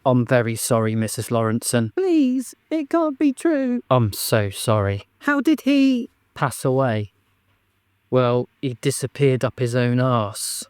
I'm very sorry, Mrs. Lawrenson. Please, it can't be true. I'm so sorry. How did he pass away? Well, he disappeared up his own arse.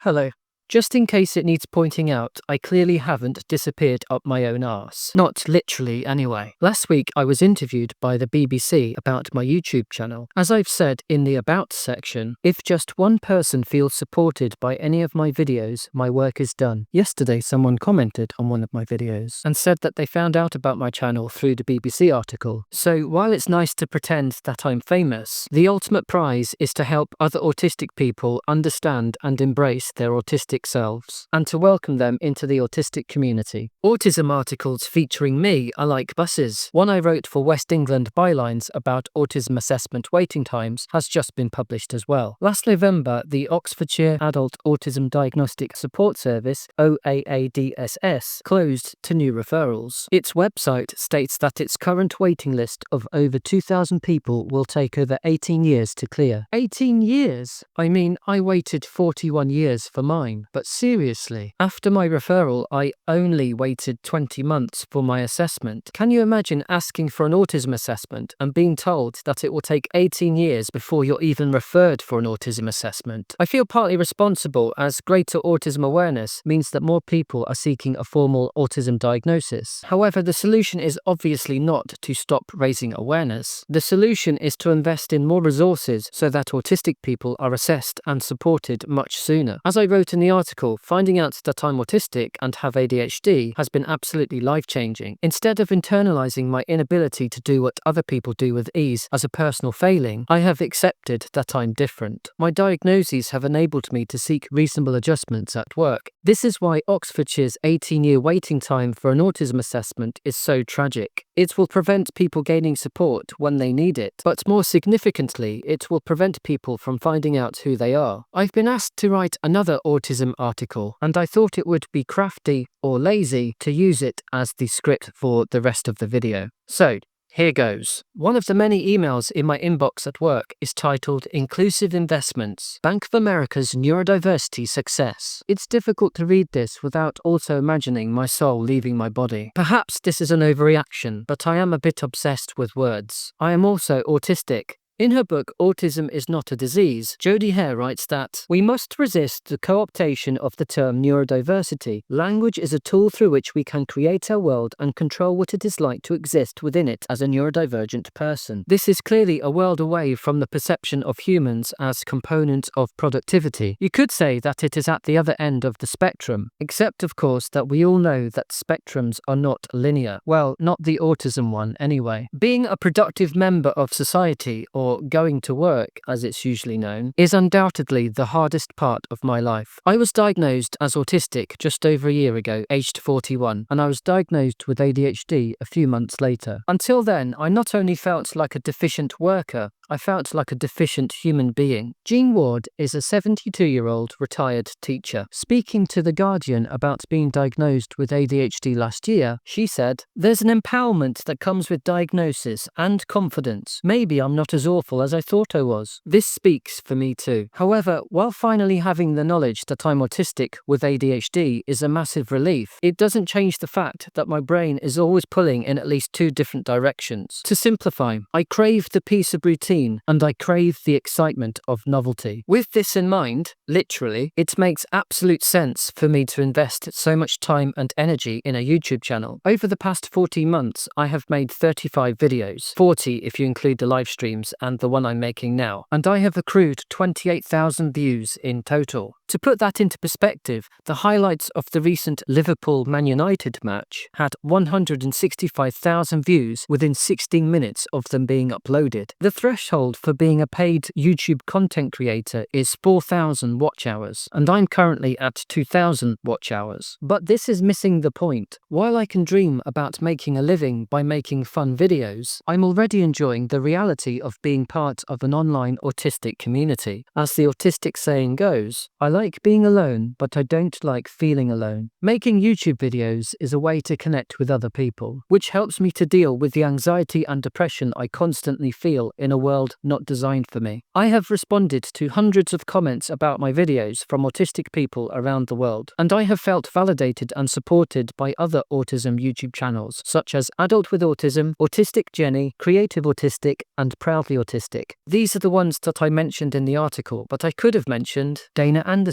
Hello. Just in case it needs pointing out, I clearly haven't disappeared up my own arse. Not literally, anyway. Last week, I was interviewed by the BBC about my YouTube channel. As I've said in the About section, if just one person feels supported by any of my videos, my work is done. Yesterday, someone commented on one of my videos and said that they found out about my channel through the BBC article. So while it's nice to pretend that I'm famous, the ultimate prize is to help other autistic people understand and embrace their autistic selves, and to welcome them into the autistic community. Autism articles featuring me are like buses. One I wrote for West England Bylines about autism assessment waiting times has just been published as well. Last November, the Oxfordshire Adult Autism Diagnostic Support Service, OAADSS, closed to new referrals. Its website states that its current waiting list of over 2,000 people will take over 18 years to clear. 18 years? I mean, I waited 41 years for mine. But seriously, after my referral, I only waited 20 months for my assessment. Can you imagine asking for an autism assessment and being told that it will take 18 years before you're even referred for an autism assessment? I feel partly responsible, as greater autism awareness means that more people are seeking a formal autism diagnosis. However, the solution is obviously not to stop raising awareness. The solution is to invest in more resources so that autistic people are assessed and supported much sooner. As I wrote in the article, finding out that I'm autistic and have ADHD has been absolutely life-changing. Instead of internalizing my inability to do what other people do with ease as a personal failing, I have accepted that I'm different. My diagnoses have enabled me to seek reasonable adjustments at work. This is why Oxfordshire's 18-year waiting time for an autism assessment is so tragic. It will prevent people gaining support when they need it, but more significantly, it will prevent people from finding out who they are. I've been asked to write another Autism article, and I thought it would be crafty or lazy to use it as the script for the rest of the video. So, here goes. One of the many emails in my inbox at work is titled Inclusive Investments, Bank of America's Neurodiversity Success. It's difficult to read this without also imagining my soul leaving my body. Perhaps this is an overreaction, but I am a bit obsessed with words. I am also autistic. In her book, Autism is Not a Disease, Jodie Hare writes that, "We must resist the co-optation of the term neurodiversity. Language is a tool through which we can create our world and control what it is like to exist within it as a neurodivergent person. This is clearly a world away from the perception of humans as components of productivity. You could say that it is at the other end of the spectrum, except of course that we all know that spectrums are not linear. Well, not the autism one anyway. Being a productive member of society, or going to work, as it's usually known, is undoubtedly the hardest part of my life. I was diagnosed as autistic just over a year ago, aged 41, and I was diagnosed with ADHD a few months later. Until then, I not only felt like a deficient worker, I felt like a deficient human being. Jean Ward is a 72-year-old retired teacher. Speaking to The Guardian about being diagnosed with ADHD last year, she said, "There's an empowerment that comes with diagnosis and confidence. Maybe I'm not as awful as I thought I was." This speaks for me too. However, while finally having the knowledge that I'm autistic with ADHD is a massive relief, it doesn't change the fact that my brain is always pulling in at least two different directions. To simplify, I crave the peace of routine and I crave the excitement of novelty. With this in mind, literally, it makes absolute sense for me to invest so much time and energy in a YouTube channel. Over the past 14 months, I have made 35 videos, 40 if you include the live streams and the one I'm making now, and I have accrued 28,000 views in total. To put that into perspective, the highlights of the recent Liverpool-Man United match had 165,000 views within 16 minutes of them being uploaded. The threshold for being a paid YouTube content creator is 4,000 watch hours, and I'm currently at 2,000 watch hours. But this is missing the point. While I can dream about making a living by making fun videos, I'm already enjoying the reality of being part of an online autistic community. As the autistic saying goes, I like like being alone, but I don't like feeling alone. Making YouTube videos is a way to connect with other people, which helps me to deal with the anxiety and depression I constantly feel in a world not designed for me. I have responded to hundreds of comments about my videos from autistic people around the world, and I have felt validated and supported by other autism YouTube channels, such as Adult with Autism, Autistic Jenny, Creative Autistic, and Proudly Autistic. These are the ones that I mentioned in the article, but I could have mentioned Dana Anderson,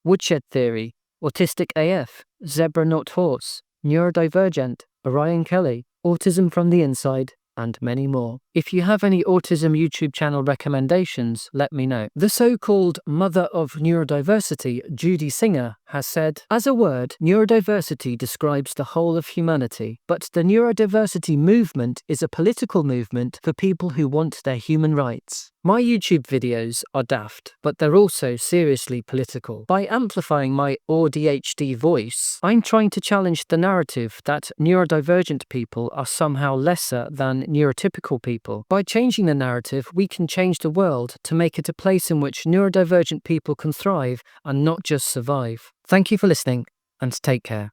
Woodshed Theory, Autistic AF, Zebra Not Horse, Neurodivergent, Orion Kelly, Autism from the Inside, and many more. If you have any autism YouTube channel recommendations, let me know. The so-called mother of neurodiversity, Judy Singer, has said, "As a word, neurodiversity describes the whole of humanity, but the neurodiversity movement is a political movement for people who want their human rights." My YouTube videos are daft, but they're also seriously political. By amplifying my ADHD voice, I'm trying to challenge the narrative that neurodivergent people are somehow lesser than neurotypical people. By changing the narrative, we can change the world to make it a place in which neurodivergent people can thrive and not just survive. Thank you for listening, and take care.